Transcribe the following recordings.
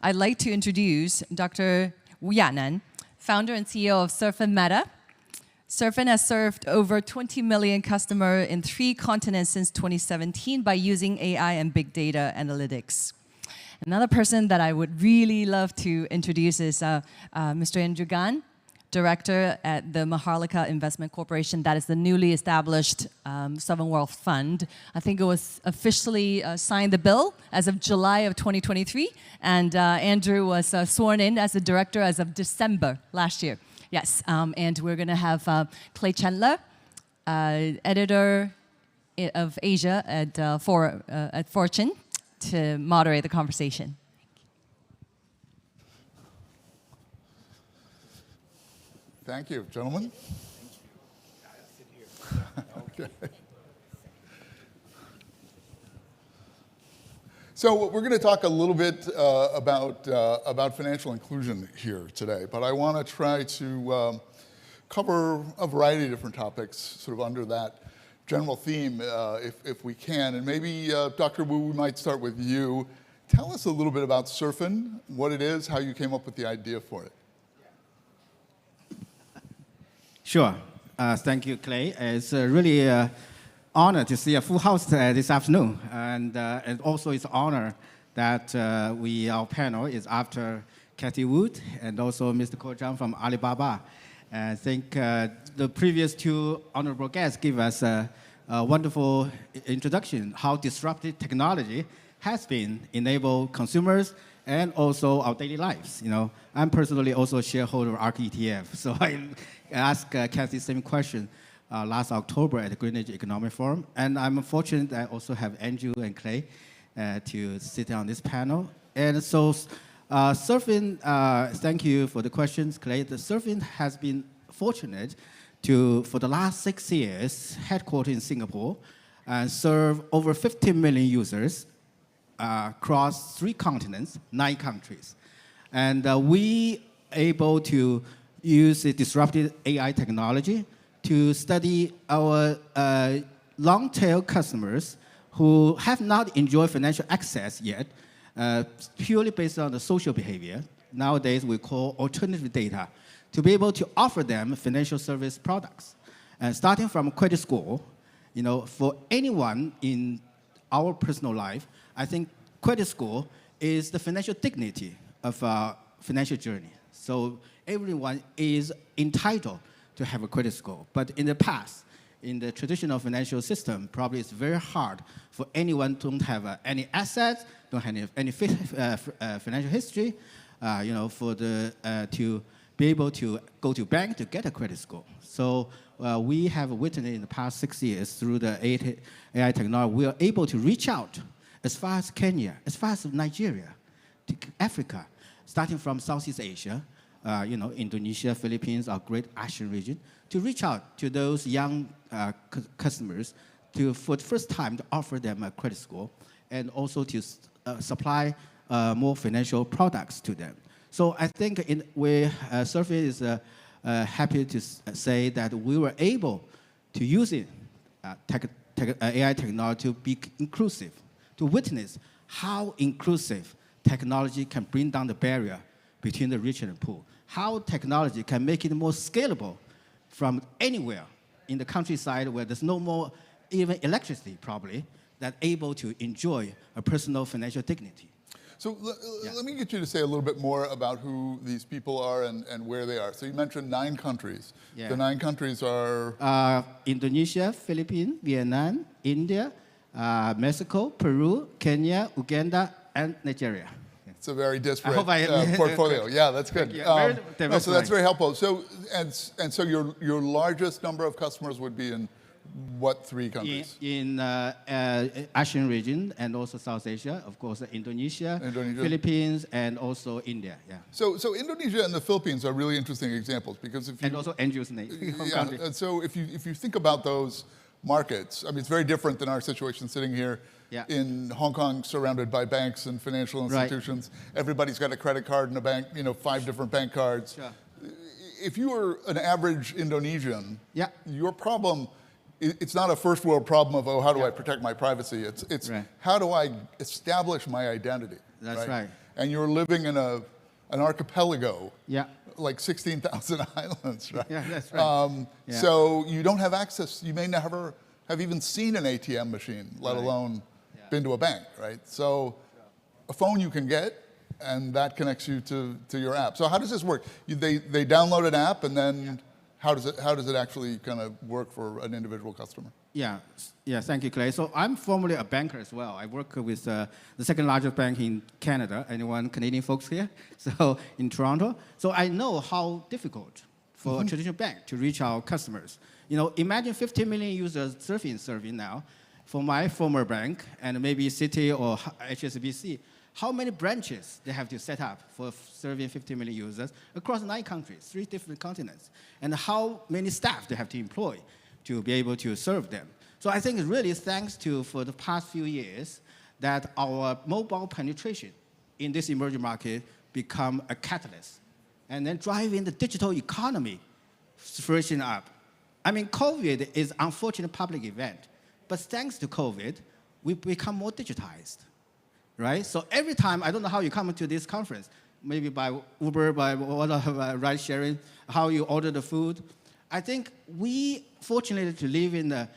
I'd like to introduce Dr. Yanan, founder and CEO of Surfin Meta. Surfin has served over 20 million customers in 3 continents since 2017 by using AI and big data analytics. Another person that I would really love to introduce is Mr. Andrew Gan, director at the Maharlika Investment Corporation. That is the newly established sovereign wealth fund. I think it was officially signed the bill as of July of 2023, and Andrew was sworn in as the director as of December last year. Yes, and we're going to have Chandler, editor of Asia at Fortune, to moderate the conversation. Thank you, gentlemen. Okay. So we're going to talk a little bit about financial inclusion here today, but I want to try to cover a variety of different topics sort of under that general theme, if we can. And maybe, Dr. Wu, we might start with you. Tell us a little bit about Surfin, what it is, how you came up with the idea for it. Sure. Thank you, Clay. It's really an honor to see a full house this afternoon. And also it's an honor that our panel is after Cathy Wood and also Mr. Ko Zhang from Alibaba. I think the previous 2 honorable guests give us a wonderful introduction how disruptive technology has been enabled consumers and also our daily lives. You know, I'm personally also a shareholder of ARK ETF, so I asked Cathy the same question last October at the Greenwich Economic Forum, and I'm fortunate that I also have Andrew and Clay to sit on this panel. And so, Surfin, thank you for the questions, Clay. The Surfin has been fortunate to, for the last 6 years, headquartered in Singapore, and serve over 50 million users across 3 continents, 9 countries. And we able to use the disruptive AI technology to study our long-tail customers who have not enjoyed financial access yet, purely based on the social behavior. Nowadays, we call alternative data, to be able to offer them financial service products. And starting from credit score, you know, for anyone in our personal life, I think credit score is the financial dignity of our financial journey. So everyone is entitled to have a credit score. But in the past, in the traditional financial system, probably it's very hard for anyone to don't have any assets, don't have any financial history, you know, for to be able to go to bank to get a credit score. So we have witnessed in the past 6 years through the AI technology, we are able to reach out as far as Kenya, as far as Nigeria, to Africa, starting from Southeast Asia, you know, Indonesia, Philippines, our great Asian region, to reach out to those young customers to, for the first time, to offer them a credit score and also to supply more financial products to them. So I think Surfin is happy to say that we were able to use it, AI technology to be inclusive, to witness how inclusive technology can bring down the barrier between the rich and the poor, how technology can make it more scalable from anywhere in the countryside where there's no more even electricity probably, that able to enjoy a personal financial dignity. So let me get you to say a little bit more about who these people are and where they are. So you mentioned 9 countries. Yeah. The 9 countries are? Indonesia, Philippines, Vietnam, India, Mexico, Peru, Kenya, Uganda, and Nigeria. It's a very disparate portfolio. Yeah, that's good. So that's very helpful. So so your largest number of customers would be in what 3 countries? In Asian region and also South Asia, of course, Indonesia, Philippines, and also India. Yeah. So Indonesia and the Philippines are really interesting examples because if you, and also Andrew's name. Yeah. And so if you think about those markets, I mean, it's very different than our situation sitting here. Yeah. In Hong Kong, surrounded by banks and financial institutions. Right. Everybody's got a credit card in a bank, you know, 5 different bank cards. Sure. If you were an average Indonesian, yeah, your problem, it's not a first world problem of, oh, how do I protect my privacy? It's right. How do I establish my identity? That's right. and you're living in an archipelago, Yeah. like 16,000 islands, right? Yeah, that's right. So you don't have access. You may never have even seen an ATM machine, let alone been to a bank, right? So a phone you can get, and that connects you to your app. So how does this work? They download an app, and then how does it actually kind of work for an individual customer? Yeah, thank you, Clay. So I'm formerly a banker as well. I work with the second largest bank in Canada. Anyone Canadian folks here? So in Toronto. So I know how difficult for a traditional bank to reach our customers. Imagine 15 million users surfing now. For my former bank, and maybe Citi or HSBC, how many branches they have to set up for serving 50 million users across 9 countries, 3 different continents, and how many staff they have to employ to be able to serve them. So I think it's really thanks to, for the past few years, that our mobile penetration in this emerging market become a catalyst, and then driving the digital economy flourishing up. I mean, COVID is an unfortunate public event, but thanks to COVID, we become more digitized, right? So every time, I don't know how you come to this conference, maybe by Uber, by ride sharing, how you order the food. I think we, fortunately, to live in the,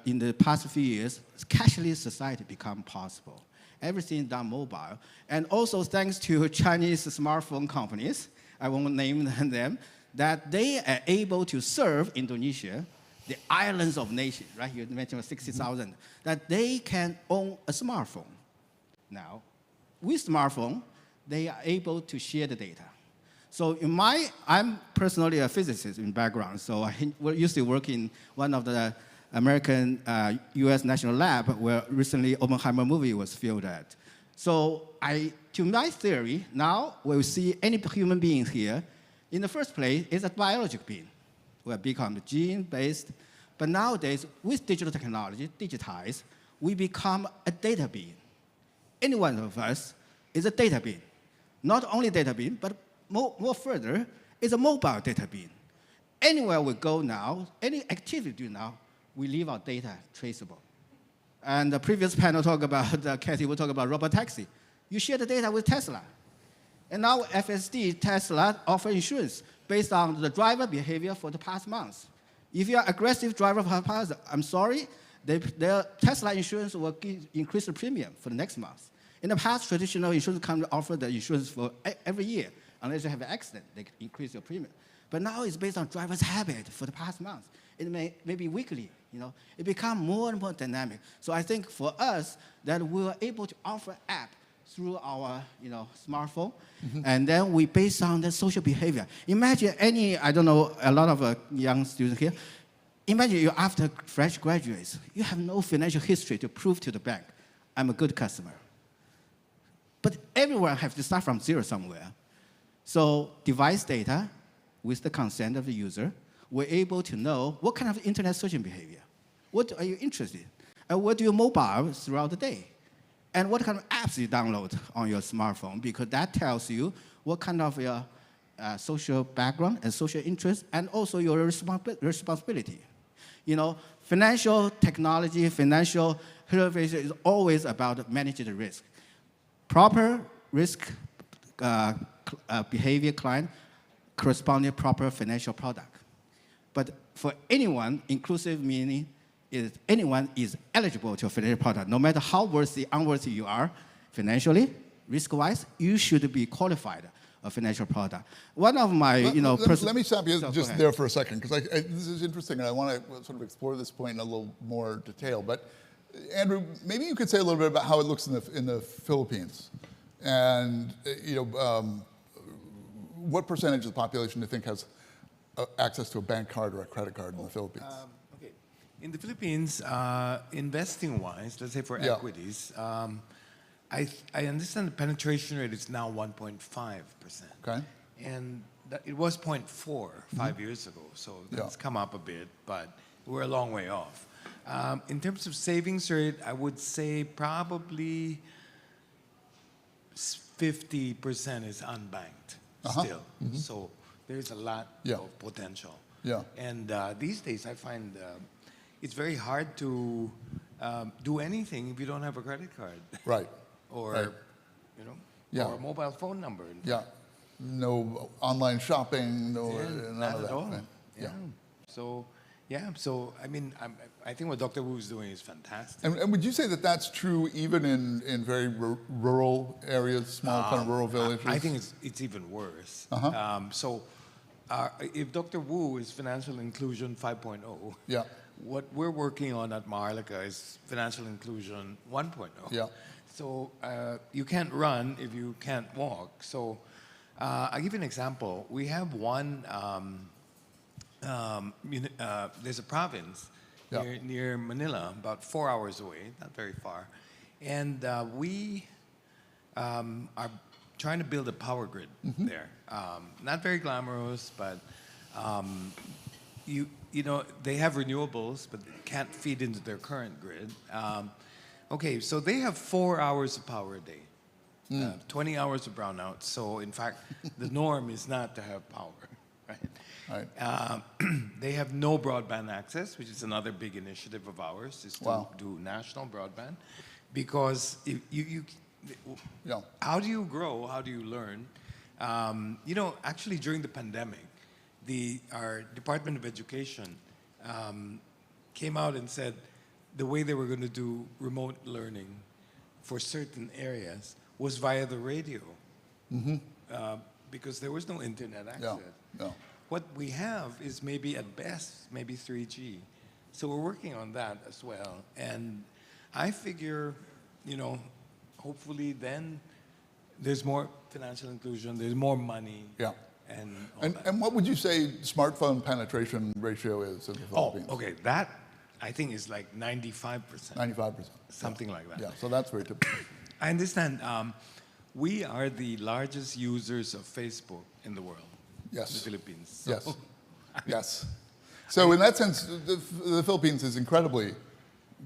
in the past few years, cashless society become possible. Everything done mobile. And also thanks to Chinese smartphone companies, I won't name them, that they are able to serve Indonesia, the islands of nations, right? You mentioned 60,000, that they can own a smartphone. Now, with smartphone, they are able to share the data. So I'm personally a physicist in background, so I used to work in one of the American US National Lab where recently Oppenheimer movie was filmed at. So to my theory, now when we see any human being here, in the first place, it's a biological being. We become gene-based, but nowadays, with digital technology, digitized, we become a data being. Any one of us is a data being. Not only data being, but more further, is a mobile data being. Anywhere we go now, any activity we do now, we leave our data traceable. And the previous panel talked about, Kathy will talk about robotaxi. You share the data with Tesla. And now FSD, Tesla, offer insurance based on the driver behavior for the past months. If you're an aggressive driver for the past, I'm sorry, their Tesla insurance will increase the premium for the next month. In the past, traditional insurance companies offer the insurance for every year. Unless you have an accident, they can increase your premium. But now it's based on driver's habit for the past month. It may be weekly, It becomes more and more dynamic. So I think for us, that we were able to offer app through our smartphone, and then we based on the social behavior. Imagine I don't know, a lot of young students here, imagine you after fresh graduates, you have no financial history to prove to the bank, I'm a good customer. But everyone has to start from zero somewhere. So device data, with the consent of the user, we're able to know what kind of internet searching behavior. What are you interested in? And what do you mobile throughout the day? And what kind of apps you download on your smartphone, because that tells you what kind of your social background and social interest, and also your responsibility. Financial technology, financial innovation is always about managing the risk. Proper risk behavior client corresponding proper financial product. But for anyone, inclusive meaning is anyone is eligible to a financial product. No matter how worthy, unworthy you are, financially, risk-wise, you should be qualified a financial product. One of my, let me stop you just there for a second, because this is interesting, and I want to sort of explore this point in a little more detail. But Andrew, maybe you could say a little bit about how it looks in the Philippines, and what percentage of the population do you think has access to a bank card or a credit card in the Philippines? Okay. In the Philippines, investing-wise, let's say for equities, I understand the penetration rate is now 1.5%. Okay. And it was 0.4 5 years ago, so that's come up a bit, but we're a long way off. In terms of savings rate, I would say probably 50% is unbanked still. So there's a lot of potential. Yeah. And these days, I find it's very hard to do anything if you don't have a credit card. Right. Or you know, Yeah. or a mobile phone number. Yeah. No online shopping, no none Not of at that. all. Right? Yeah. So, I mean, I think what Dr. Wu is doing is fantastic. And would you say that that's true even in very rural areas, small kind of rural villages? I think it's even worse. If Dr. Wu is financial inclusion 5.0, Yeah. what we're working on at Maharlika is financial inclusion 1.0. Yeah. So you can't run if you can't walk. So I'll give you an example. We have one, there's a province Yeah. near Manila, about 4 hours away, not very far. And we are trying to build a power grid there. Not very glamorous, but you know, they have renewables, but they can't feed into their current grid. Okay, so they have 4 hours of power a day, 20 hours of brownouts. So in fact, the norm is not to have power, right? Right. They have no broadband access, which is another big initiative of ours, is to Wow. do national broadband, because if you Yeah. how do you grow? How do you learn? You know, actually during the pandemic, our Department of Education came out and said the way they were going to do remote learning for certain areas was via the radio, because there was no internet access. Yeah. Yeah. What we have is maybe at best, maybe 3G. So we're working on that as well. And I figure, you know, hopefully then there's more financial inclusion, there's more money. Yeah. And all that. And what would you say smartphone penetration ratio is in the Oh, Philippines? okay. That, I think, is like 95%. 95%. Something like that. Yeah, so that's very typical. I understand. We are the largest users of Facebook in the world. Yes. In the Philippines. So, Yes. Yes. So in that sense, the Philippines is incredibly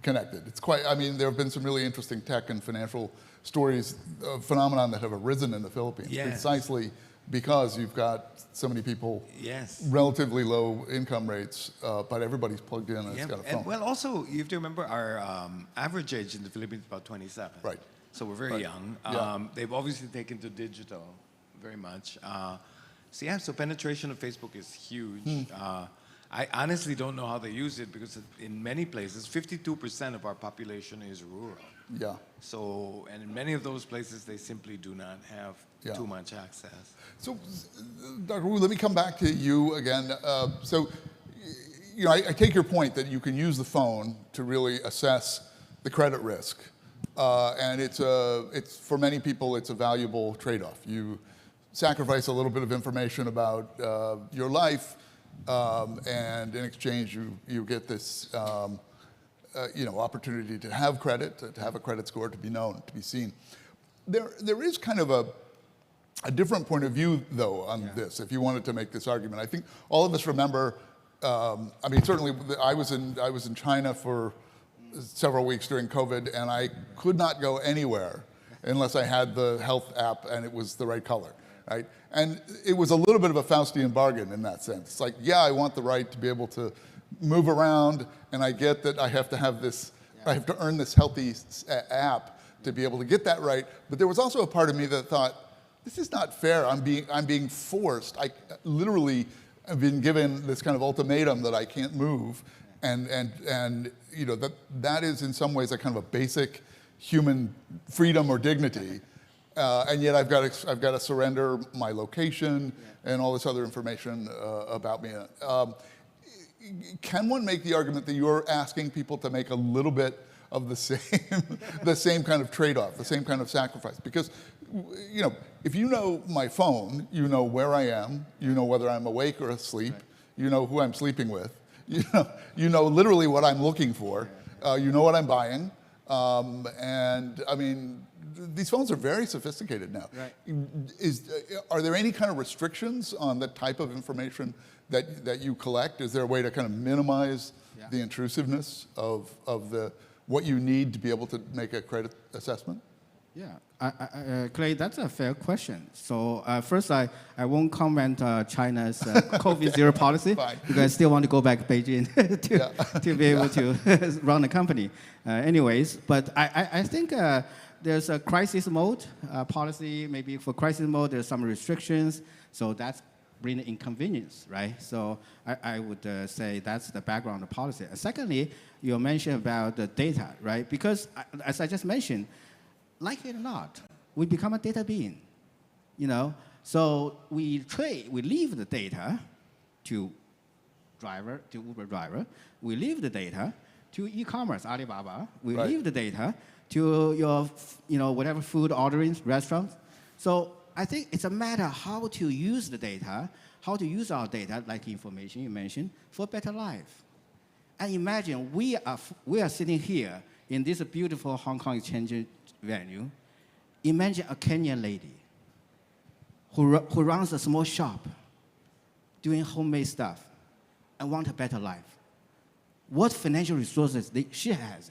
connected. It's quite, I mean, there have been some really interesting tech and financial stories, phenomenon that have arisen in the Philippines. Yes. Precisely because you've got so many people, Yes. relatively low income rates, but everybody's plugged in and Yeah, it's got a phone. and well, also you have to remember our average age in the Philippines is about 27. Right. So we're very Right. young. Yeah. They've obviously taken to digital very much. So yeah, so penetration of Facebook is huge. I honestly don't know how they use it because in many places, 52% of our population is rural. Yeah. So, and in many of those places, they simply do not have Yeah. too much access. So, Dr. Wu, let me come back to you again. You know, I take your point that you can use the phone to really assess the credit risk, and it's for many people it's a valuable trade-off. You sacrifice a little bit of information about your life, and in exchange you get this you know, opportunity to have credit, to have a credit score, to be known, to be seen. There is kind of a different point of view, though, on this, if you wanted to make this argument. I think all of us remember, I mean, certainly I was in China for several weeks during COVID, and I could not go anywhere unless I had the health app and it was the right color, right? And it was a little bit of a Faustian bargain in that sense. It's like, yeah, I want the right to be able to move around, and I get that I have to have this, I have to earn this healthy app to be able to get that right. But there was also a part of me that thought, this is not fair. I'm being forced. I literally have been given this kind of ultimatum that I can't move, and you know that is in some ways a kind of a basic human freedom or dignity, and yet I've got to surrender my location and all this other information about me. Can one make the argument that you're asking people to make a little bit of the same kind of trade-off, the same kind of sacrifice? Because, you know, if you know my phone, you know where I am, you know whether I'm awake or asleep, you know who I'm sleeping with, you know literally what I'm looking for, you know what I'm buying, and I mean, these phones are very sophisticated now. Right. Are there any kind of restrictions on the type of information that you collect? Is there a way to kind of minimize the intrusiveness of what you need to be able to make a credit assessment? Yeah, Clay, that's a fair question. So first, I won't comment China's COVID-0 policy because I still want to go back to Beijing to be able to run the company. Anyways, but I think there's a crisis mode policy. Maybe for crisis mode, there's some restrictions. So that's bringing inconvenience, right? So I would say that's the background of policy. Secondly, you mentioned about the data, right? Because as I just mentioned, like it or not, we become a data being, you know? So we leave the data to Uber driver. We leave the data to e-commerce, Alibaba. We leave the data to your, whatever food ordering restaurants. So I think it's a matter how to use the data, how to use our data, like information you mentioned, for a better life. And imagine we are sitting here in this beautiful Hong Kong exchange venue. Imagine a Kenyan lady who runs a small shop doing homemade stuff and want a better life. What financial resources she has?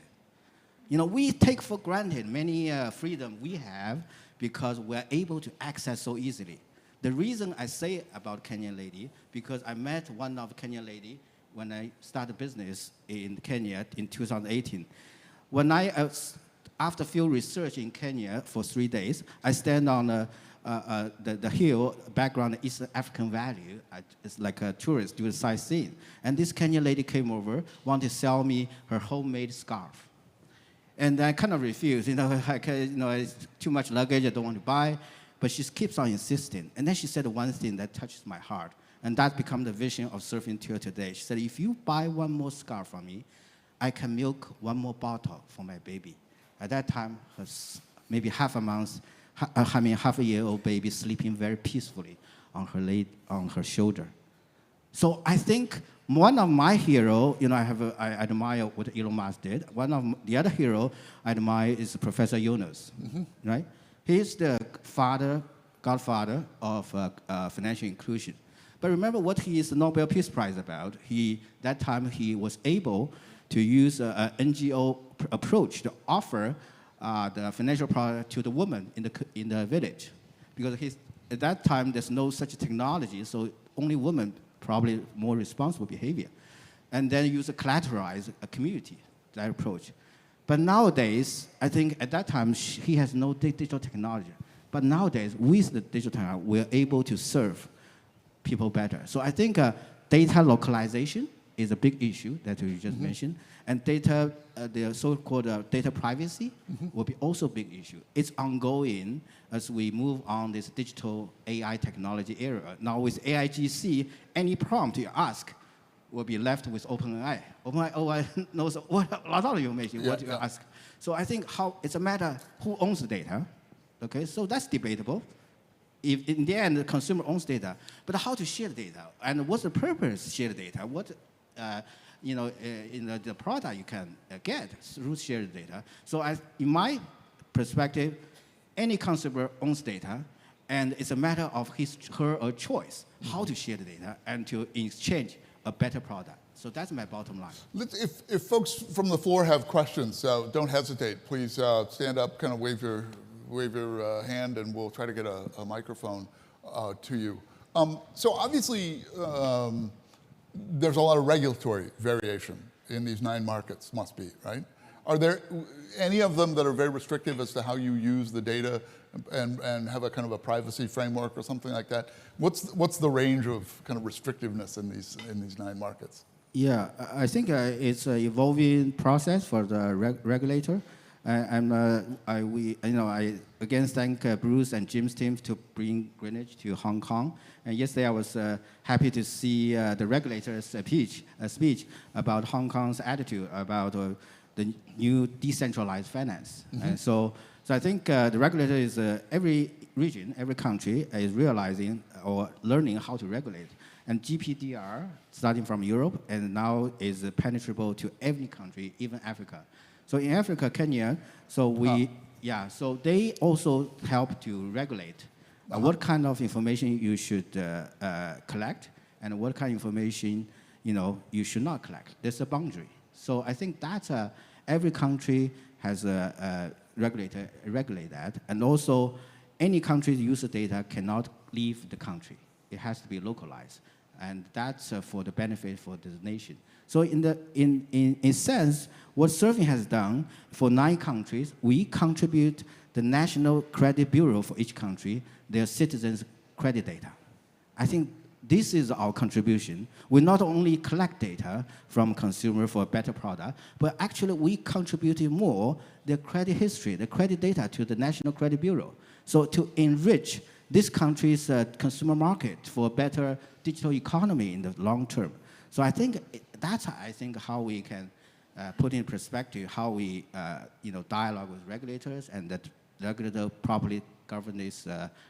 We take for granted many freedom we have because we're able to access so easily. The reason I say about Kenyan lady, because I met one of Kenyan lady when I started business in Kenya in 2018. When after field research in Kenya for 3 days, I stand on the hill background East African Valley. It's like a tourist doing sightseeing. And this Kenyan lady came over, wanted to sell me her homemade scarf. And I kind of refused. It's too much luggage, I don't want to buy. But she keeps on insisting. And then she said one thing that touches my heart. And that became the vision of Surfin till today. She said, if you buy one more scarf from me, I can milk one more bottle for my baby. At that time, maybe half a year-old baby sleeping very peacefully on her shoulder. So I think one of my heroes, I admire what Elon Musk did. One of the other hero I admire is Professor Yunus, right? He's the godfather of financial inclusion. But remember what he is the Nobel Peace Prize about. That time he was able to use an NGO approach to offer the financial product to the woman in the village. Because at that time, there's no such technology, so only women probably more responsible behavior. And then use a collateralized community, that approach. But nowadays, I think at that time, he has no digital technology. But nowadays, with the digital technology, we're able to serve people better. So I think data localization is a big issue that you just mentioned. And data, the so-called data privacy will be also a big issue. It's ongoing as we move on this digital AI technology era. Now with AIGC, any prompt you ask will be left with OpenAI. OpenAI knows a lot of information, what you ask. So I think it's a matter who owns the data. Okay, so that's debatable. If in the end, the consumer owns data, but how to share the data? And what's the purpose to share the data? What, the product you can get through shared data. So in my perspective, any consumer owns data, and it's a matter of her choice how to share the data and to exchange a better product. So that's my bottom line. If folks from the floor have questions, don't hesitate. Please stand up, kind of wave your hand, and we'll try to get a microphone to you. So obviously, there's a lot of regulatory variation in these 9 markets, must be, right? Are there any of them that are very restrictive as to how you use the data and have a kind of a privacy framework or something like that? What's the range of kind of restrictiveness in these 9 markets? Yeah, I think it's an evolving process for the regulator. I again thank Bruce and Jim's team to bring Greenwich to Hong Kong. And yesterday I was happy to see the regulator's speech about Hong Kong's attitude about the new decentralized finance. And so I think the regulator is every region, every country is realizing or learning how to regulate. And GPDR, starting from Europe, and now is penetrable to every country, even Africa. So in Africa, Kenya, so they also help to regulate what kind of information you should collect and what kind of information you should not collect. There's a boundary. So I think that every country has a regulator regulate that, and also any country use the data cannot leave the country. It has to be localized. and that's for the benefit for the nation. So in a sense, what Surfin has done for 9 countries, we contribute the National Credit Bureau for each country, their citizens' credit data. I think this is our contribution. We not only collect data from consumer for a better product, but actually we contributed more their credit history, the credit data to the National Credit Bureau. So to enrich this country's consumer market for a better digital economy in the long term. So I think that's how we can put in perspective how we dialogue with regulators and that regulator properly govern this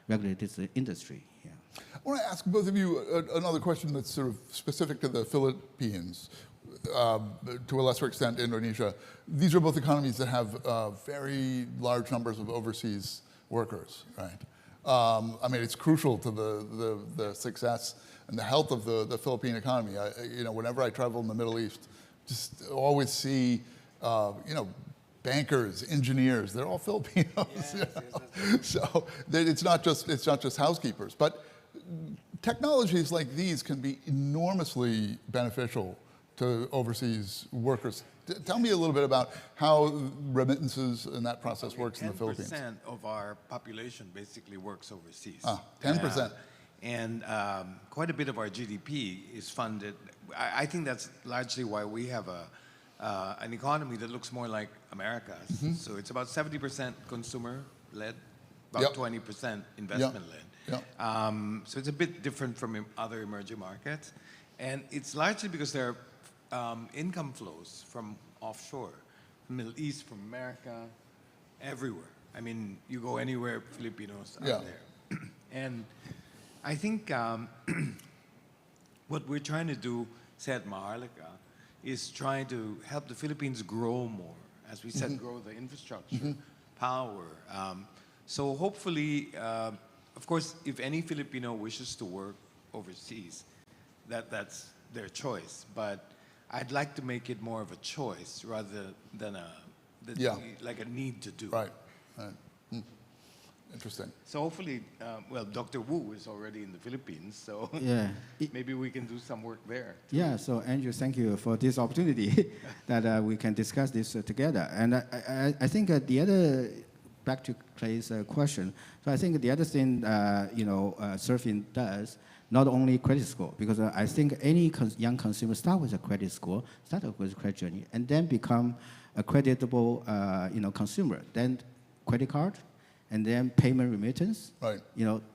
regulate this industry. Yeah. I want to ask both of you another question that's sort of specific to the Philippines, to a lesser extent Indonesia. These are both economies that have very large numbers of overseas workers, right? I mean, it's crucial to the success and the health of the Philippine economy. Whenever I travel in the Middle East, just always see, bankers, engineers. They're all Filipinos. Yes. So it's not just housekeepers, but technologies like these can be enormously beneficial to overseas workers. Tell me a little bit about how remittances and that process works in the Philippines. 10% of our population basically works overseas. 10%. And quite a bit of our GDP is funded. I think that's largely why we have an economy that looks more like America's. Mm-hmm. So it's about 70% consumer-led, about 20% investment-led. Yep. So it's a bit different from other emerging markets. And it's largely because there are income flows from offshore, from the Middle East, from America, everywhere. I mean, you go anywhere, Filipinos are there. And I think what we're trying to do, said Maharlika, is trying to help the Philippines grow more. As we said, grow the infrastructure, power. So hopefully, of course, if any Filipino wishes to work overseas, that's their choice. But I'd like to make it more of a choice rather than like a need to do. Right. Interesting. So hopefully, Dr. Wu is already in the Philippines, so maybe we can do some work there. Yeah, so Andrew, thank you for this opportunity that we can discuss this together. And I think the other, back to Clay's question, so I think the other thing, Surfin does, not only credit score, because I think any young consumer start with a credit score, start with a credit journey, and then become a creditable, consumer. Then credit card, and then payment remittance. Right.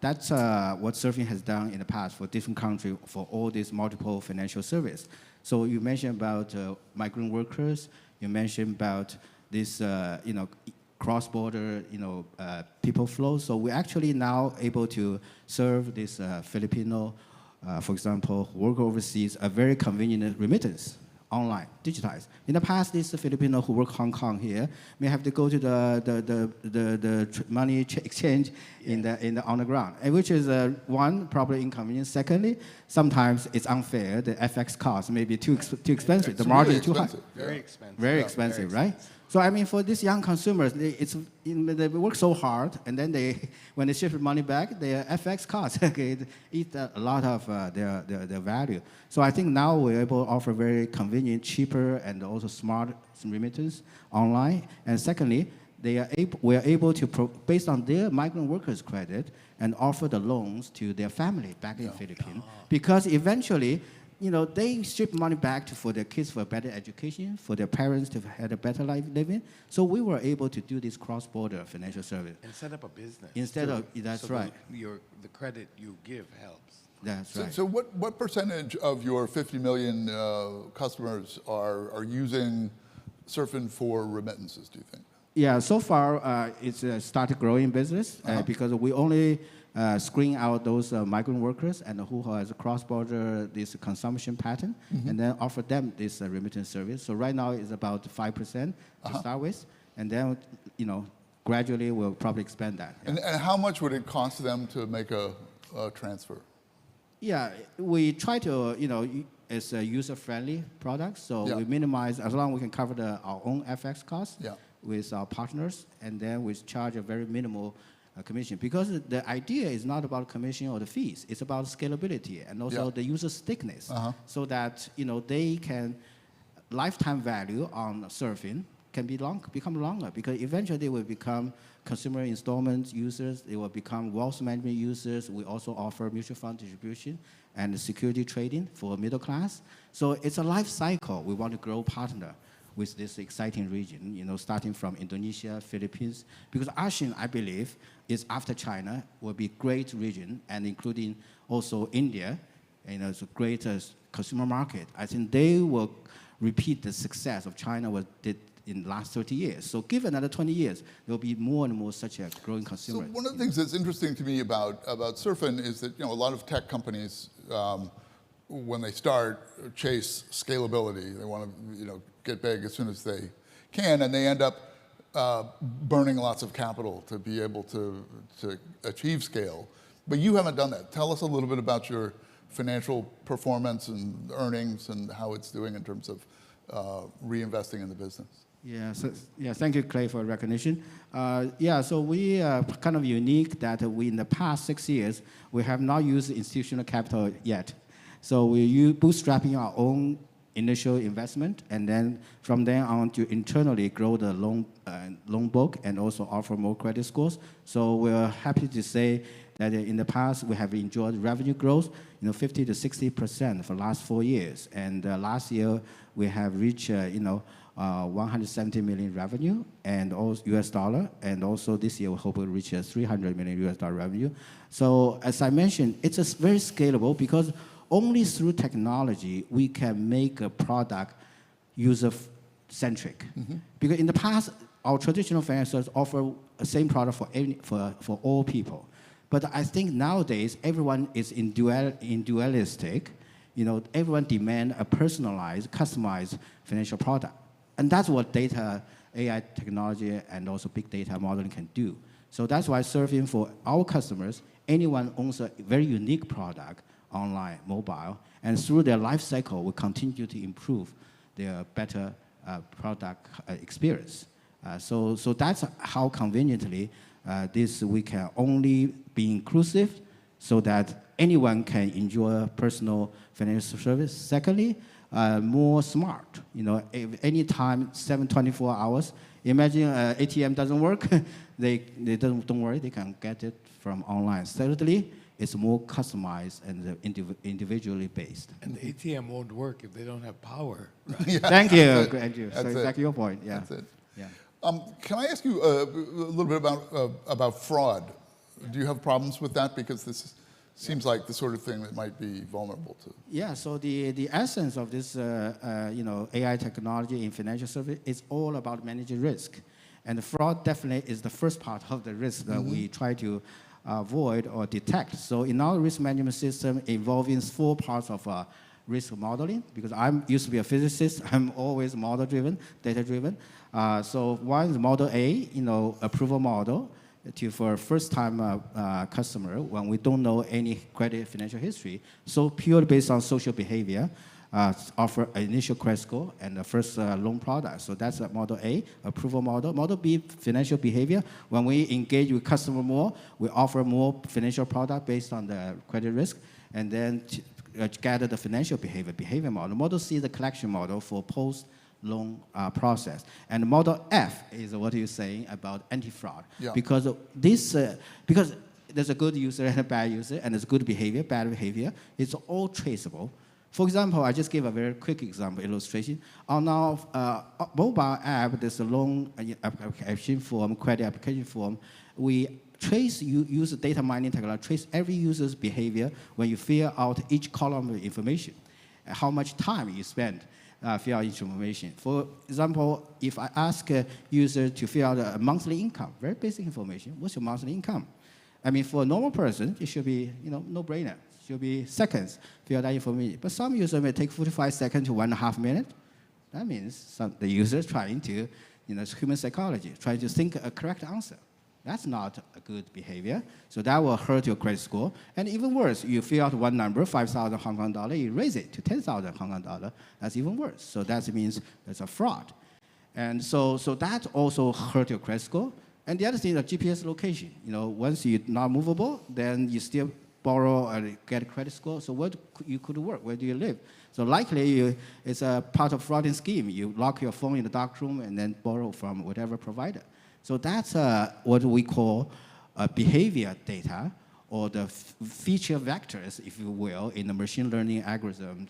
That's what Surfin has done in the past for different countries for all these multiple financial service. So you mentioned about migrant workers. You mentioned about this, cross-border, people flow. So we're actually now able to serve this Filipino, for example, work overseas, a very convenient remittance. Online, digitized. In the past, these Filipino who work Hong Kong here may have to go to the money exchange on the ground, and which is one, probably inconvenient. Secondly, sometimes it's unfair. The FX cost may be too expensive. The margin is too high. Very expensive. Very expensive, right? So I mean, for these young consumers, they work so hard, and then when they shift money back, their FX costs eat a lot of their value. So I think now we're able to offer very convenient, cheaper, and also smart remittance online. And secondly, we are able to, based on their migrant workers' credit, and offer the loans to their family back in Philippines, because eventually, they ship money back for their kids for a better education, for their parents to have a better life living. So we were able to do this cross-border financial service. And set up a business. That's right. The credit you give helps. That's right. So what percentage of your 50 million customers are using Surfin for remittances, do you think? Yeah, so far it's started growing business because we only screen out those migrant workers and who has a cross-border this consumption pattern, and then offer them this remittance service. So right now it's about 5% to start with, and then gradually we'll probably expand that. And how much would it cost them to make a transfer? Yeah, we try to it's a user-friendly product, so we minimize as long as we can cover our own FX costs with our partners, and then we charge a very minimal commission, because the idea is not about commission or the fees. It's about scalability and also the user stickiness, so that they can lifetime value on Surfin can become longer, because eventually they will become consumer installment users. They will become wealth management users. We also offer mutual fund distribution and security trading for middle class. So it's a life cycle. We want to grow partner with this exciting region, starting from Indonesia, Philippines, because ASEAN, I believe, is after China, will be a great region, and including also India, it's a great consumer market. I think they will repeat the success of China did in the last 30 years. So given another 20 years, there will be more and more such a growing consumer. So one of the things that's interesting to me about Surfin is that a lot of tech companies, when they start, chase scalability. They want to get big as soon as they can, and they end up burning lots of capital to be able to achieve scale. But you haven't done that. Tell us a little bit about your financial performance and earnings and how it's doing in terms of reinvesting in the business. Thank you, Clay, for recognition. So we are kind of unique that in the past 6 years, we have not used institutional capital yet. So we're bootstrapping our own initial investment, and then from then on to internally grow the loan book and also offer more credit scores. So we're happy to say that in the past we have enjoyed revenue growth, 50 to 60% for the last 4 years. And last year we have reached, 170 million revenue and also US dollar, and also this year we hope we'll reach $300 million US dollar revenue. So as I mentioned, it's very scalable, because only through technology we can make a product user-centric. Because in the past, our traditional financials offer the same product for all people. But I think nowadays everyone is individualistic. Everyone demand a personalized, customized financial product, and that's what data, AI technology, and also big data modeling can do. So that's why Surfin, for our customers, anyone owns a very unique product, online, mobile, and through their life cycle, we continue to improve their better product experience. So that's how conveniently we can only be inclusive, so that anyone can enjoy personal financial service. Secondly, more smart. If anytime, 24 hours. Imagine ATM doesn't work, don't worry, they can get it from online. Thirdly, it's more customized and individually based. And the ATM won't work if they don't have power. Yeah, Thank you, Andrew. So exactly your point. Yeah. That's it. Yeah. Can I ask you a little bit about fraud? Do you have problems with that? Because this seems like the sort of thing that might be vulnerable to. Yeah. So the essence of this AI technology in financial service is all about managing risk, and the fraud definitely is the first part of the risk that we try to avoid or detect. So in our risk management system, involving 4 parts of risk modeling, because I used to be a physicist, I'm always model-driven, data-driven. So one is model A, approval model for a first-time customer when we don't know any credit financial history. So purely based on social behavior, offer an initial credit score and the first loan product. So that's model A, approval model. Model B, financial behavior. When we engage with customer more, we offer more financial product based on the credit risk, and then gather the financial behavior model. Model C is the collection model for post-loan process. And model F is what you're saying about anti-fraud. Yeah. Because there's a good user and a bad user, and there's good behavior, bad behavior. It's all traceable. For example, I just gave a very quick example illustration. On our mobile app, there's a loan application form, credit application form. We use data mining technology, trace every user's behavior when you fill out each column of information, how much time you spend fill out each information. For example, if I ask a user to fill out a monthly income, very basic information, what's your monthly income? I mean, for a normal person, it should be no-brainer. Should be seconds, fill that information. But some users may take 45 seconds to 1.5 minutes. That means the user is trying to, it's human psychology, trying to think a correct answer. That's not a good behavior. So that will hurt your credit score. And even worse, you fill out one number, 5,000 Hong Kong dollar, you raise it to 10,000 Hong Kong dollar. That's even worse. So that means there's a fraud. And so that also hurt your credit score. And the other thing is GPS location. Once you're not movable, then you still borrow and get a credit score. So where you could work? Where do you live? So likely it's a part of frauding scheme. You lock your phone in the dark room and then borrow from whatever provider. So that's what we call behavior data, or the feature vectors, if you will, in the machine learning algorithm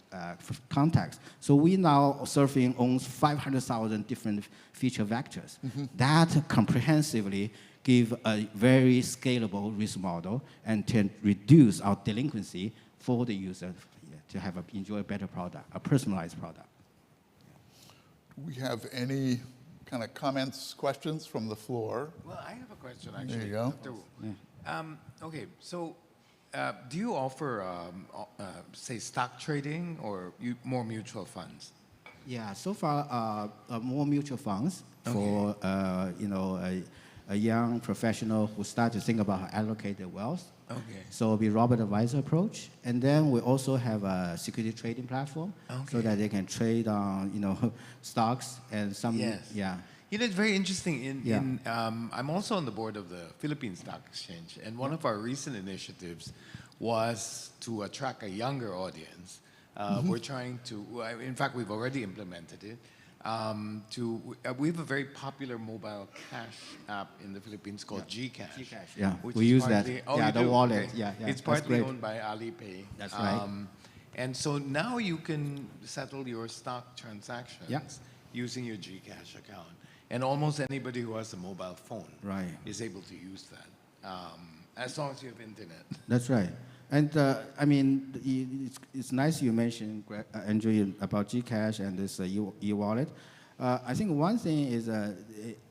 context. So we now, Surfin owns 500,000 different feature vectors. That comprehensively give a very scalable risk model and can reduce our delinquency for the user to enjoy a better product, a personalized product. Do we have any kind of comments, questions from the floor? Well, I have a question, actually. There you go. Dr. Wu. Okay, so do you offer, say, stock trading or more mutual funds? Yeah, so far, more mutual funds for a young professional who start to think about how to allocate their wealth. Okay. So it'll be Robert Advisor approach. And then we also have a security trading platform so that they can trade on, stocks and some, Yes. yeah. It's very interesting. I'm also on the board of the Philippine Stock Exchange, and one of our recent initiatives was to attract a younger audience. We're trying to, in fact, we've already implemented it. We have a very popular mobile cash app in the Philippines called GCash. GCash, yeah. Which We is use that. partly- Yeah, you the do? wallet. Okay. Yeah, It's that's partly great. owned by Alipay. That's right. And so now you can settle your stock transactions Yeah. using your GCash account. And almost anybody who has a mobile phone Right. is able to use that, as long as you have internet. That's right. And it's nice you mentioned, Andrew, about GCash and this e-wallet. I think one thing is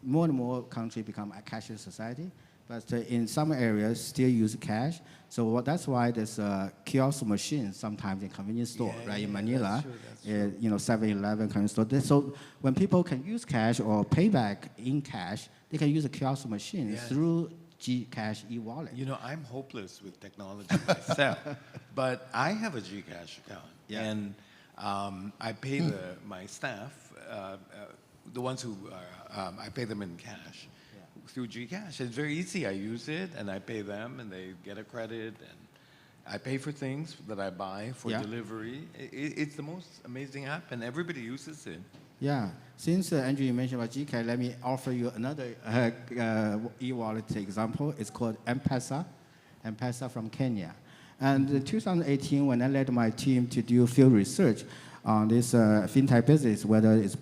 more and more countries become a cashless society, but in some areas still use cash. So that's why there's kiosk machines sometimes in convenience store, right? In Manila, that's true. 7-Eleven convenience store. So when people can use cash or pay back in cash, they can use a kiosk machine through GCash e-wallet. I'm hopeless with technology myself, but I have a GCash account, and I pay my staff, the ones who I pay them in cash through GCash. It's very easy. I use it, and I pay them, and they get a credit, and I pay for things that I buy for delivery. It's the most amazing app, and everybody uses it. Yeah. Since Andrew, you mentioned about GCash, let me offer you another e-wallet example. It's called M-Pesa from Kenya. And in 2018, when I led my team to do field research on this fintech business, whether it's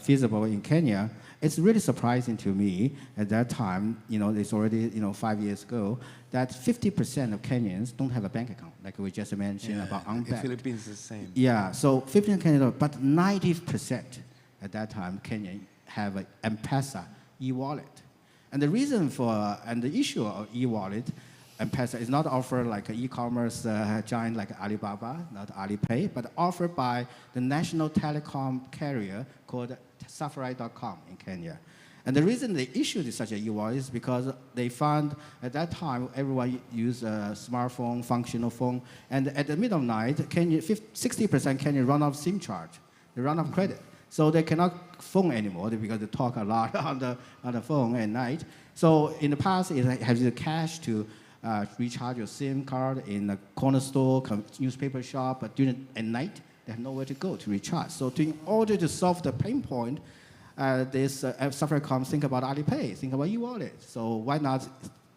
feasible in Kenya, it's really surprising to me at that time, it's already 5 years ago, that 50% of Kenyans don't have a bank account, like we just mentioned about unbanked. The Philippines is the same. Yeah, so 15 Kenyans, but 90% at that time, Kenya have an M-Pesa e-wallet. And the reason and the issue of e-wallet, M-Pesa is not offered like an e-commerce giant like Alibaba, not Alipay, but offered by the national telecom carrier called Safari.com in Kenya. And the reason they issued such a e-wallet is because they found at that time everyone used a smartphone, functional phone, and at the middle of the night, 60% Kenya run out of SIM charge, they run out of credit. So they cannot phone anymore because they talk a lot on the phone at night. So in the past, it has the cash to recharge your SIM card in a corner store, newspaper shop, but at night, they have nowhere to go to recharge. So in order to solve the pain point, this Safaricom think about Alipay, think about e-wallet. So why not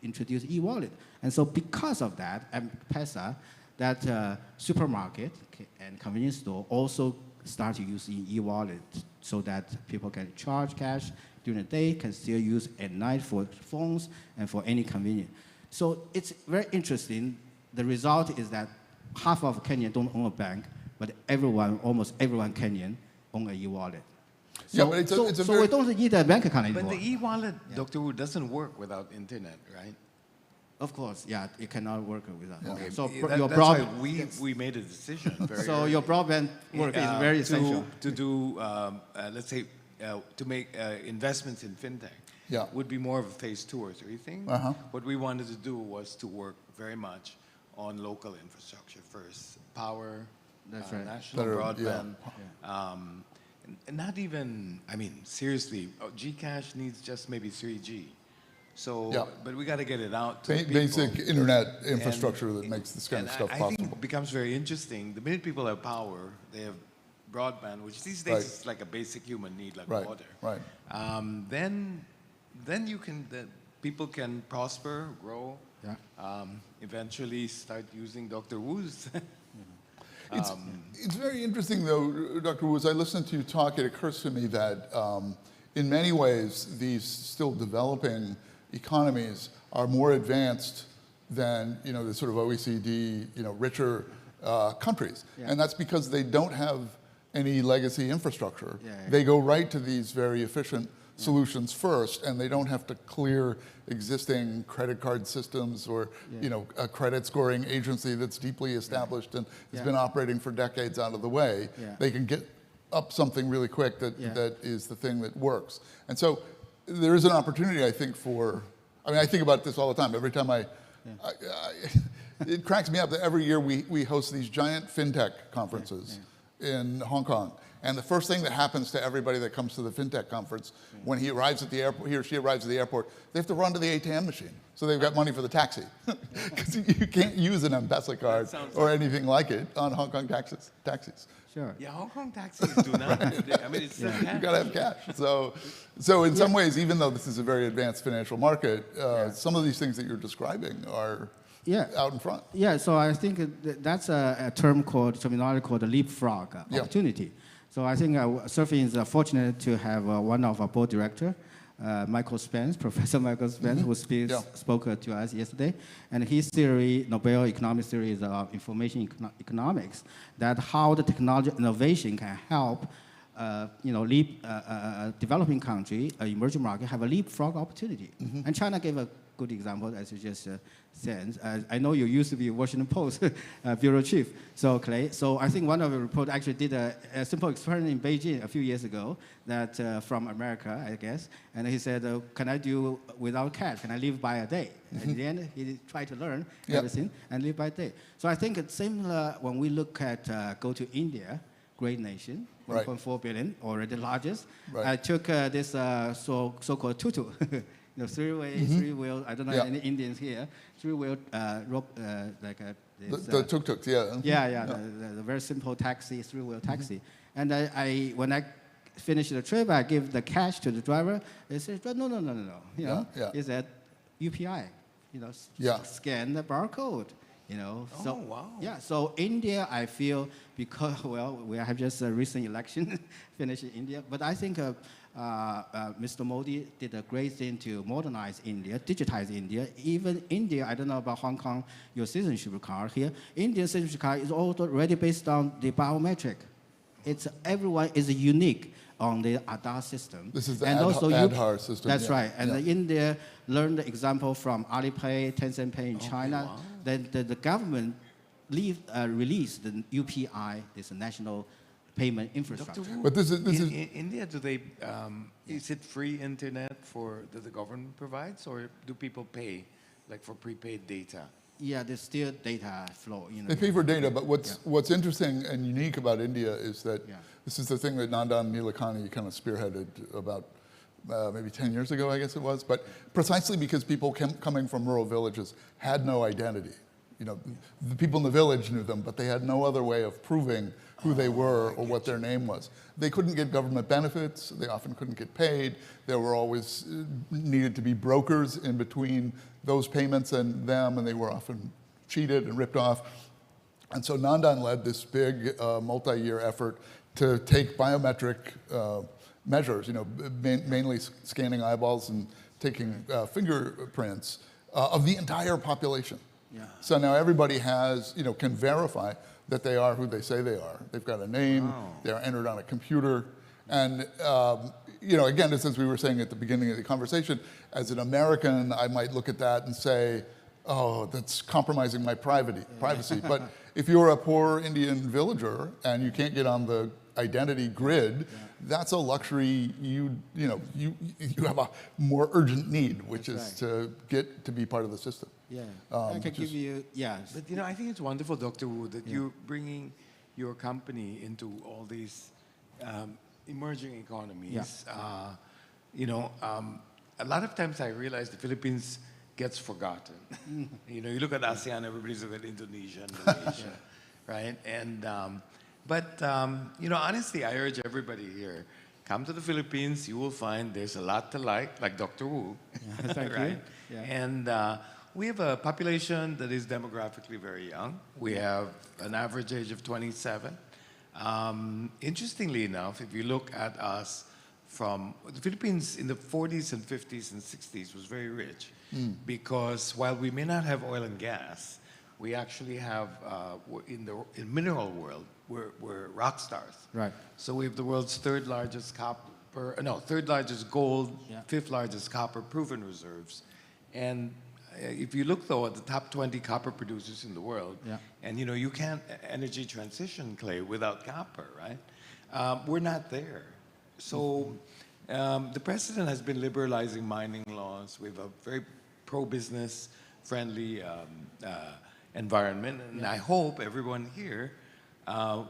introduce e-wallet? And so because of that, M-Pesa, that supermarket and convenience store also start to use e-wallet so that people can charge cash during the day, can still use at night for phones and for any convenience. So it's very interesting. The result is that half of Kenya don't own a bank, but almost everyone Kenyan own a e-wallet. Yeah, but it's we don't need a bank account anymore. But the e-wallet, Dr. Wu, doesn't work without internet, right? Of course, yeah, it cannot work without. Okay, So that's your why broadband, we made a decision. Very so early, your broadband work is very essential. to do, let's say, to make investments in fintech. Would be more of a phase 2 or 3 thing. What we wanted to do was to work very much on local infrastructure first, power, national broadband, and not even. I mean, seriously, GCash needs just maybe 3G. So, Yeah. but we got to get it out to the people. Basic internet infrastructure that makes this kind And of stuff I possible. think it becomes very interesting. The minute people have power, they have broadband, which these days Right. is like a basic human need, like Right, water. right. Then you can, people can prosper, grow, eventually start using Dr. Wu's. It's very interesting, though, Dr. Wu, as I listen to you talk, it occurs to me that in many ways, these still developing economies are more advanced than the sort of OECD, richer countries. Yeah. And that's because they don't have any legacy infrastructure. Yeah. They go right to these very efficient solutions first, and they don't have to clear existing credit card systems or a credit scoring agency that's deeply established and has been operating for decades out of the way. Yeah. They can get up something really quick that is the thing that works. And so there is an opportunity, I think, I think about this all the time. Every time it cracks me up that every year we host these giant fintech conferences in Hong Kong. And the first thing that happens to everybody that comes to the fintech conference, when he arrives at the airport, he or she arrives at the airport, they have to run to the ATM machine. So they've got money for the taxi. Because you can't use an M-Pesa card or anything like it on Hong Kong taxis. Sure. Yeah, Hong Kong taxis do not. I mean, it's still cash. You got to have cash. So in some ways, even though this is a very advanced financial market, some of these things that you're describing are out in front. Yeah, so I think that's a terminology called the leapfrog opportunity. So I think Surfin is fortunate to have one of our board director, Michael Spence, Professor Michael Spence, who spoke to us yesterday. And his theory, Nobel economics theory, is information economics, that how the technology innovation can help developing country, emerging market, have a leapfrog opportunity. And China gave a good example, as you just said. I know you used to be Washington Post bureau chief, so Clay. So I think one of the reports actually did a simple experiment in Beijing a few years ago, that from America, I guess. And he said, "Can I do without cash? Can I live by a day?" And in the end, he tried to learn everything and live by a day. So I think it's similar when we look at go to India, great nation, 1.4 billion, already the largest. I took this so-called tutu. Three-wheel, I don't know any Indians here, three-wheel rope, the tuk-tuks, the very simple taxi, three-wheel taxi. And when I finished the trip, I give the cash to the driver. They said, no. He said, UPI, scan the barcode. So, wow. Yeah, so India, I feel, because, we have just a recent election finished in India, but I think Mr. Modi did a great thing to modernize India, digitize India. Even India, I don't know about Hong Kong, your citizenship card here. Indian citizenship card is already based on the biometric. Everyone is unique on the Aadhaar system. This is the Aadhaar system. That's right. And India learned the example from Alipay, Tencent Pay in China. Wow. Then the government released the UPI, this national payment infrastructure. Dr. Wu, But this is in India, do they, is it free internet that the government provides, or do people pay, like for prepaid data? Yeah, there's still data flow. They pay for data, but what's interesting and unique about India is that this is the thing that Nandan Nilekani kind of spearheaded about maybe 10 years ago, I guess it was, but precisely because people coming from rural villages had no identity. The people in the village knew them, but they had no other way of proving who they were or what their name was. They couldn't get government benefits. They often couldn't get paid. There were always needed to be brokers in between those payments and them, and they were often cheated and ripped off. And so Nandan led this big multi-year effort to take biometric measures, mainly scanning eyeballs and taking fingerprints of the entire population. Yeah. So now everybody can verify that they are who they say they are. They've got a name, they're entered on a computer. And, again, just as we were saying at the beginning of the conversation, as an American, I might look at that and say, oh, that's compromising my privacy. But if you're a poor Indian villager and you can't get on the identity grid, that's a luxury you have a more urgent need, which is to get to be part of the system. Yeah, I can give you, But I think it's wonderful, Dr. Wu, that you're bringing your company into all these emerging economies. a lot of times I realize the Philippines gets forgotten. You know, you look at ASEAN, everybody's looking at Indonesia and Malaysia, right? And you know, honestly, I urge everybody here, come to the Philippines. You will find there's a lot to like Dr. Wu, Thank right? you. Yeah. And we have a population that is demographically very young. We have an average age of 27. Interestingly enough, if you look at us from the Philippines in the 40s and 50s and 60s was very rich because while we may not have oil and gas, we actually have in the mineral world we're rock stars. Right. So we have the world's third largest gold, fifth largest copper proven reserves, and if you look though at the top 20 copper producers in the world, and you know you can't energy transition, Clay, without copper, right? We're not there. So the president has been liberalizing mining laws. We have a very pro-business friendly environment, and I hope everyone here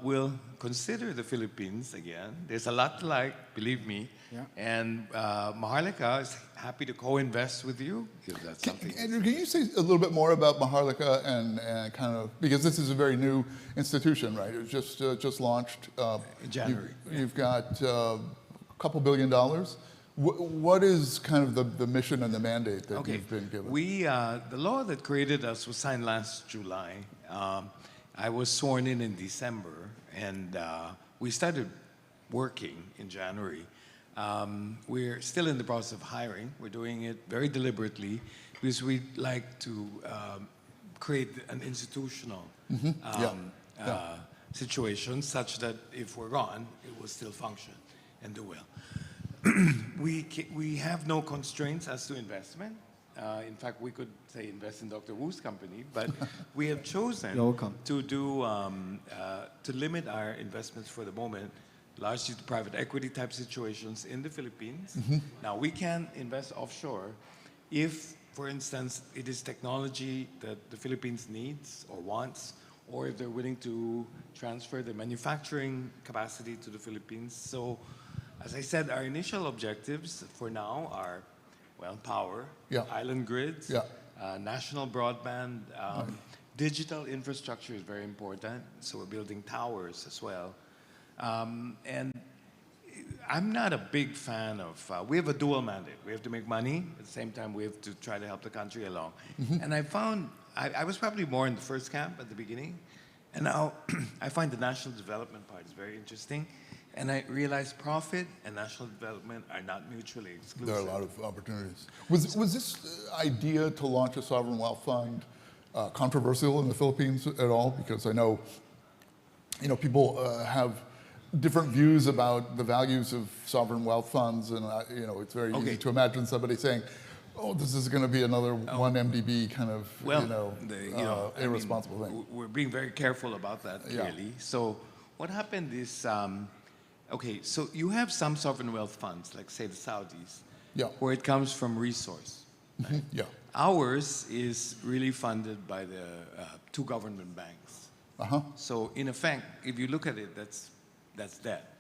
will consider the Philippines again. There's a lot to like, believe me. Yeah. And Maharlika is happy to co-invest with you if that's something. Andrew, can you say a little bit more about Maharlika and kind of, because this is a very new institution, right? It was just launched. In January. You've got a couple $2 billion. What is kind of the mission and the mandate that you've been given? The law that created us was signed last July. I was sworn in December, and we started working in January. We're still in the process of hiring. We're doing it very deliberately because we'd like to create an institutional situation such that if we're gone, it will still function and do well. We have no constraints as to investment. In fact, we could say invest in Dr. Wu's company, but we have chosen to do to limit our investments for the moment, largely to private equity type situations in the Philippines. Now, we can invest offshore if, for instance, it is technology that the Philippines needs or wants, or if they're willing to transfer the manufacturing capacity to the Philippines. So, as I said, our initial objectives for now are, well, power, island grids, national broadband, digital infrastructure is very important, so we're building towers as well. And I'm not a big fan of, we have a dual mandate. We have to make money, at the same time we have to try to help the country along. And I found, I was probably more in the first camp at the beginning, and now I find the national development part is very interesting. And I realized profit and national development are not mutually exclusive. There are a lot of opportunities. Was this idea to launch a sovereign wealth fund controversial in the Philippines at all? Because I know, people have different views about the values of sovereign wealth funds, and it's very easy to imagine somebody saying, "Oh, this is going to be another one MDB kind of irresponsible thing." We're being very careful about that, clearly. So what happened is. So you have some sovereign wealth funds, like say the Saudis, where it comes from resource. Right? Ours is really funded by the two government banks. So in effect, if you look at it, that's debt,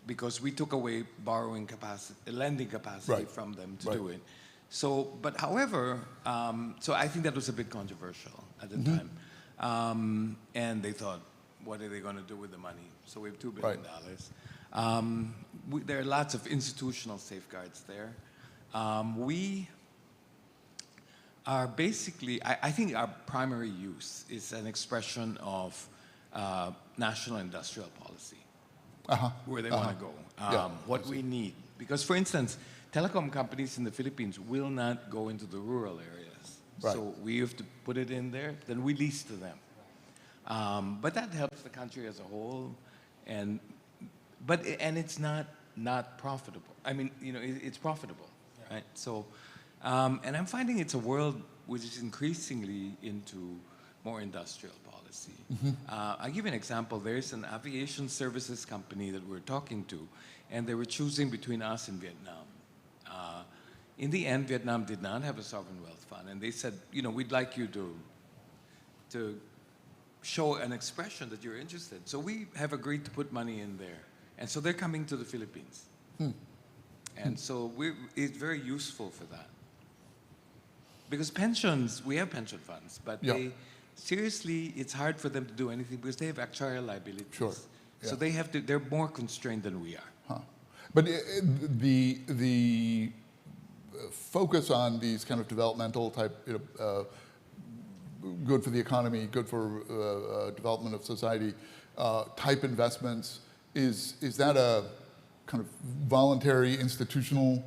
because we took away borrowing capacity, lending capacity from them to do it. So, but however, so I think that was a bit controversial at the time, and they thought, what are they going to do with the money? So we have $2 billion. There are lots of institutional safeguards there. We are basically, I think our primary use is an expression of national industrial policy, where they want to go, what we need. Because, for instance, telecom companies in the Philippines will not go into the rural areas. So we have to put it in there, then we lease to them. But that helps the country as a whole, and it's not profitable. I mean, it's profitable, right? So, and I'm finding it's a world which is increasingly into more industrial policy. I'll give you an example. There's an aviation services company that we're talking to, and they were choosing between us and Vietnam. In the end, Vietnam did not have a sovereign wealth fund, and they said, we'd like you to show an expression that you're interested. So we have agreed to put money in there. And so they're coming to the Philippines. And so it's very useful for that. Because pensions, we have pension funds, but seriously, it's hard for them to do anything because they have actuarial liabilities. Sure. So they're more constrained than we are. Huh. But the focus on these kind of developmental type, good for the economy, good for development of society type investments, is that a kind of voluntary institutional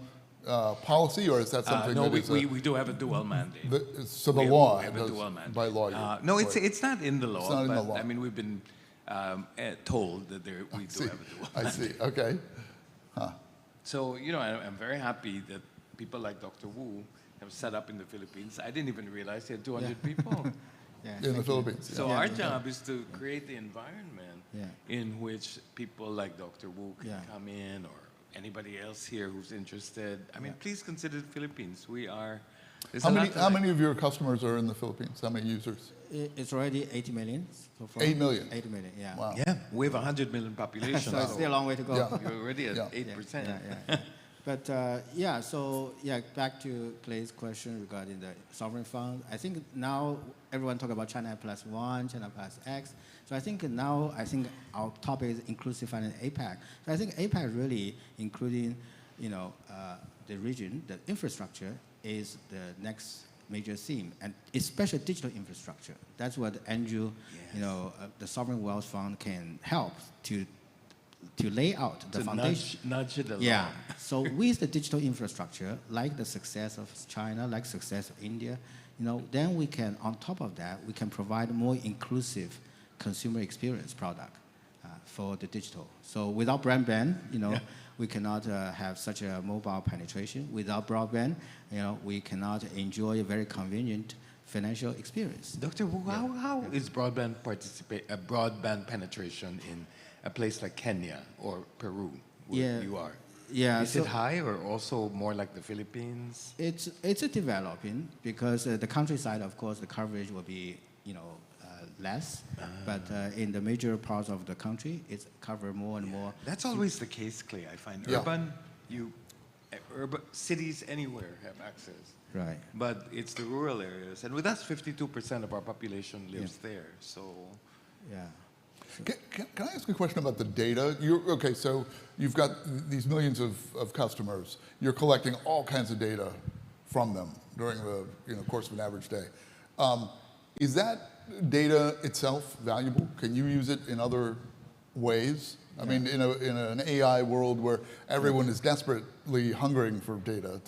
policy, or is that something no, that we do have a dual mandate. So the law, we have a dual mandate. by law. No, it's not in the law. It's not in the but, law. I mean, we've been told that we do have a dual mandate. I see. Okay. Huh. So I'm very happy that people like Dr. Wu have set up in the Philippines. I didn't even realize they had 200 people. In the Philippines. So our job is to create the environment in which people like Dr. Wu can come in, or anybody else here who's interested. I mean, please consider the Philippines. How many of your customers are in the Philippines? How many users? It's already 80 million so far. 8 million? 80 million, yeah. Wow. Yeah, we have 100 million population. So it's still a long way to go. Yeah. You're already at 8%. But back to Clay's question regarding the sovereign fund. I think now everyone talk about China plus one, China plus X. So I think our topic is inclusive finance APAC. So I think APAC really including, the region, the infrastructure is the next major theme, and especially digital infrastructure. That's what Andrew, the sovereign wealth fund can help to lay out the foundation. Nudge it along. Yeah. So with the digital infrastructure, like the success of China, like success of India, then we can, on top of that, we can provide more inclusive consumer experience product for the digital. So without broadband, we cannot have such a mobile penetration. Without broadband, we cannot enjoy a very convenient financial experience. Dr. Wu, how is broadband penetration in a place like Kenya or Peru, where you are? Yeah. Is it high or also more like the Philippines? It's a developing, because the countryside, of course, the coverage will be less, but in the major parts of the country, it's covered more and more. That's always the case, Clay. I find urban cities anywhere have access. Right. But it's the rural areas, and with us, 52% of our population lives there. So. Yeah. Can I ask a question about the data? So you've got these millions of customers. You're collecting all kinds of data from them during the course of an average day. Is that data itself valuable? Can you use it in other ways? I mean, in an AI world where everyone is desperately hungering for data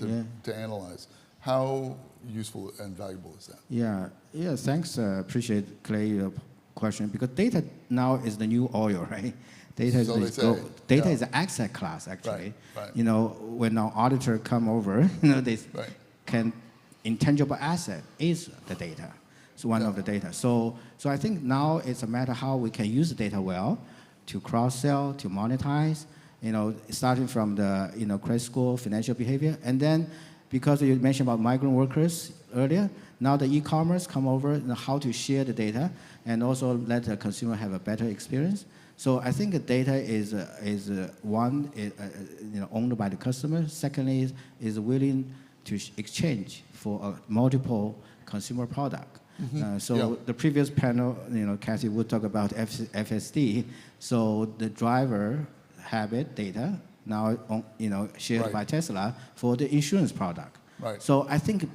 to analyze, how useful and valuable is that? Yeah. Thanks. Appreciate Clay your question, because data now is the new oil, right? Data is data is an asset class, actually. Right. When our auditor come over, they can intangible asset is the data. It's one of the data. So I think now it's a matter how we can use the data well to cross-sell, to monetize, starting from the, credit score, financial behavior. And then, because you mentioned about migrant workers earlier, now the e-commerce come over and how to share the data and also let the consumer have a better experience. So I think the data is one, owned by the customer. Secondly, is willing to exchange for multiple consumer product. The previous panel, Kathy would talk about FSD. So the driver habit data now, shared by Tesla for the insurance product. Right. So I think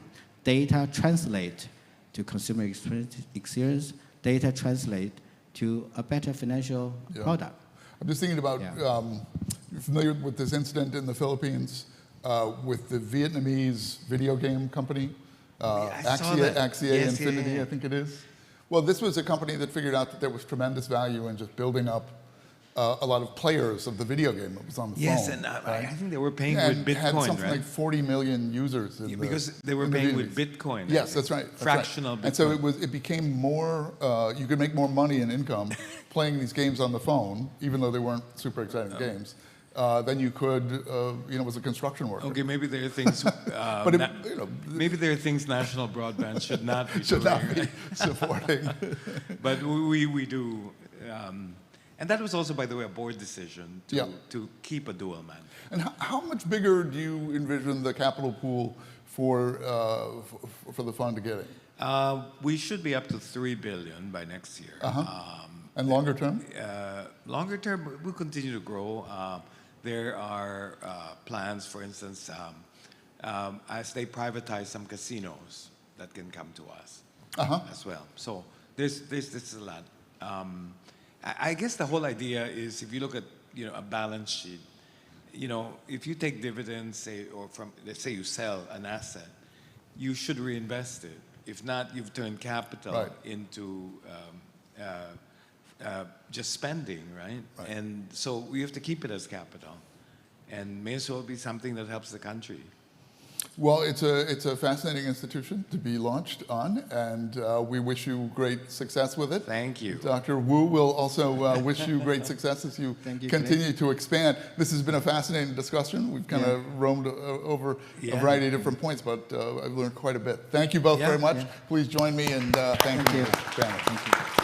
data translate to consumer experience. Data translate to a better financial product. I'm just thinking about, you're familiar with this incident in the Philippines with the Vietnamese video game company? Axia Infinity, I think it is. Well, this was a company that figured out that there was tremendous value in just building up a lot of players of the video game that was on the phone. Yes, and I think they were paying with Bitcoin, had something like 40 million users. Because they were paying with Bitcoin. Yes, that's right. Fractional Bitcoin. And so it became more, you could make more money and income playing these games on the phone, even though they weren't super exciting games, than you could, as a construction worker. Okay, maybe there are things. Maybe there are things national broadband should not be supporting. But we do, And that was also, by the way, a board decision to, Yeah. to keep a dual mandate. And how much bigger do you envision the capital pool for the fund getting? We should be up to $3 billion by next year. And longer term? Longer term, we'll continue to grow. There are plans, for instance, as they privatize some casinos that can come to us as well. So this is a lot. I guess the whole idea is, if you look at a balance sheet, if you take dividends, say, or from, let's say you sell an asset, you should reinvest it. If not, you've turned capital into just spending, right? And so we have to keep it as capital, and may as well be something that helps the country. Well, it's a fascinating institution to be launched on, and we wish you great success with it. Thank you. Dr. Wu will also wish you great success as you continue to expand. This has been a fascinating discussion. We've kind of roamed over a variety of different points, but I've learned quite a bit. Thank you both very much. Please join me in thanking you. Thank you.